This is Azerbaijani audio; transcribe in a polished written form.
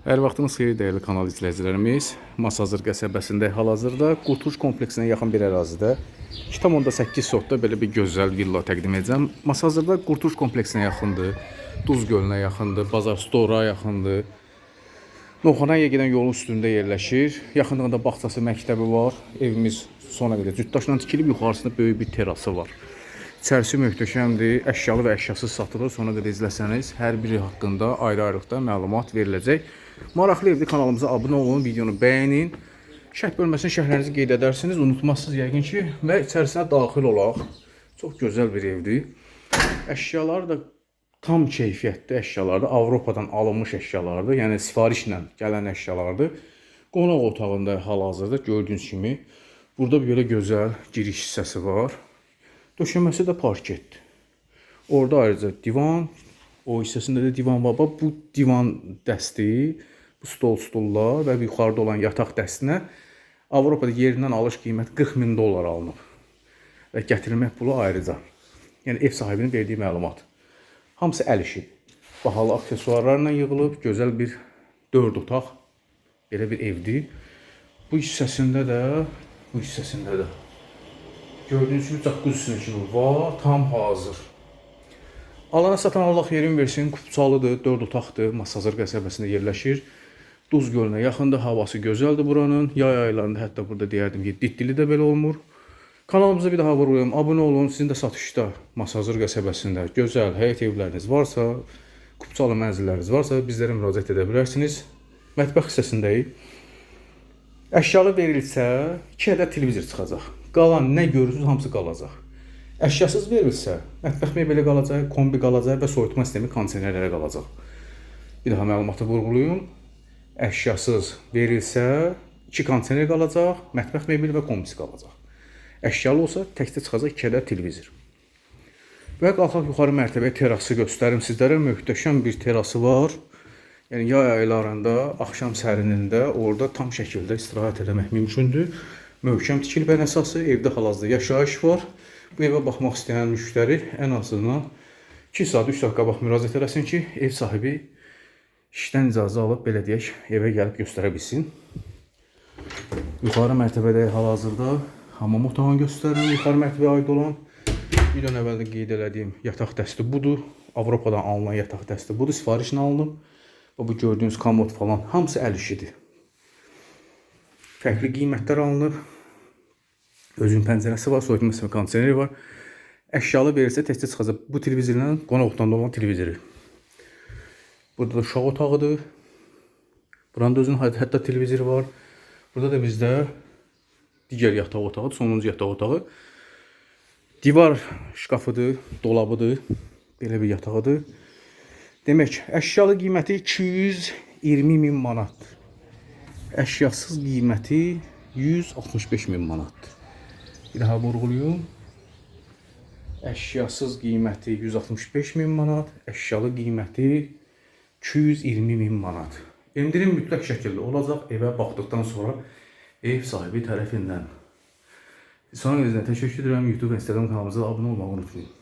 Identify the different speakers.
Speaker 1: Hər vaxtınız xeyir dəyərli kanal izləyicilərimiz. Masazır qəsəbəsində hal-hazırda Qurtuluş kompleksinə yaxın bir ərazidə 2,8 sotda belə bir gözəl villa təqdim edəcəm. Masazırda Qurtuluş kompleksinə yaxındır, Duz gölünə yaxındır, Bazar Stora yaxındır. Novxanaya gedən yolun üstündə yerləşir. Yaxınlığında bağçası, məktəbi var. Evimiz sona qədər cütdaşla tikilib, yuxarısında böyük bir terası var. İçərisi möhtəşəmdir, əşyalı və əşyasız satılır. Sonra qədər izləsəniz, hər biri haqqında ayrı-ayrılıqda məlumat veriləcək. Maraqlı evdir, kanalımıza abunə olun, videonu bəyənin. Şərh bölməsində şərhlərinizi qeyd edərsiniz, unutmazsınız yəqin ki. Və içərisinə daxil olaq. Çox gözəl bir evdir. Əşyalar da tam keyfiyyətli əşyalardır. Avropadan alınmış əşyalardır. Yəni sifarişlə gələn əşyalardır. Qonaq otağında hal-hazırda gördüyünüz kimi burada belə gözəl giriş hissəsi var. Döşəməsi də parketdir. Orada ayrıca divan, o hissəsində də divan var. Bu divan dəsti, bu stollar və yuxarıda olan yataq dəstinə Avropada yerindən alış qiyməti $40.000 alınıb. Və gətirilmək pulu ayrıca. Yəni ev sahibinin verdiyi məlumat. Hamısı əl işi. Bahalı aksesuarlarla yığılıb, gözəl bir 4 otaq belə bir evdir. Bu hissəsində də gördüyünüz gibi jacuzzi kimi var, tam hazır. Alana satan Allah yerin versin, Kupçalıdır, 4 otaqdır, Masazır qəsəbəsində yerləşir. Duz gölünə yaxındır, havası gözəldir buranın. Yay aylarında hətta burada deyərdim ki, Ditdili də belə olmur. Kanalımıza bir daha vuruyum, abunə olun. Sizin də satışda Masazır qəsəbəsində gözəl həyət evləriniz varsa, Kupçalı mənzilləriniz varsa bizlərə müraciət edə bilərsiniz. Mətbəx hissəsindəyik. Əşyalı verilsə 2 ədəd televizor çıxacaq. Qalan nə görürsünüz hamısı qalacaq. Əşyasız verilsə mətbəx mebeli qalacaq, kombi qalacaq və soyutma sistemi kondisionerlərə qalacaq. Bir daha məlumatı vurğulayım. Əşyasız verilsə 2 kondisioner qalacaq, mətbəx mebeli və kombisi qalacaq. Əşyalı olsa təkcə çıxacaq 2 ədəd televizor. Və qalxaq yuxarı mərtəbəyə terası göstərim sizlərə. Möhtəşəm bir terası var. Yəni yay aylarında, axşam sərinində orada tam şəkildə istirahət etmək mümkündür. Möhkəm tikilib ən əsası, evdə hal-hazırda yaşayış var. Bu evə baxmaq istəyən müştəri ən azından 2 saat, 3 saat qabaq müraciət eləsin ki, ev sahibi işdən icazə alıb, belə deyək, evə gəlib göstərə bilsin. Yuxarı mərtəbədə hal-hazırda hamam otağını göstərirəm. Yuxarı mərtəbəyə aid olan videonun əvvəldə qeyd elədiyim yataq dəsti budur. Avropadan alınan yataq dəsti budur, sifarişlə alınıb. Və bu gördüyünüz komod falan hamısı əl işidir. Fərqli qiymətlər alınıb. Özünün pəncərəsi var, soyutma sistemi kondisioneri var. Əşyalı verirsə tezcə çıxacaq bu televizorla qonaq otağında olan televizoru. Burada da uşaq otağıdır. Buranın da özünün hətta televizoru var. Burada da bizdə digər yataq otağıdır, sonuncu yataq otağı. Divar şkafıdır, dolabıdır. Belə bir yatağıdır. Demək, əşyalı qiyməti 220.000 manatdır. Əşyasız qiyməti 165.000 manatdır. Bir daha vurğulayım. Əşyasız qiyməti 165.000 manat, əşyalı qiyməti 220.000 manat. Endirim mütləq şəkildə olacaq evə baxdıqdan sonra ev sahibi tərəfindən. Sonra izləyənə təşəkkür edirəm. YouTube və Instagram kanalımıza abunə olmağı unutmayın.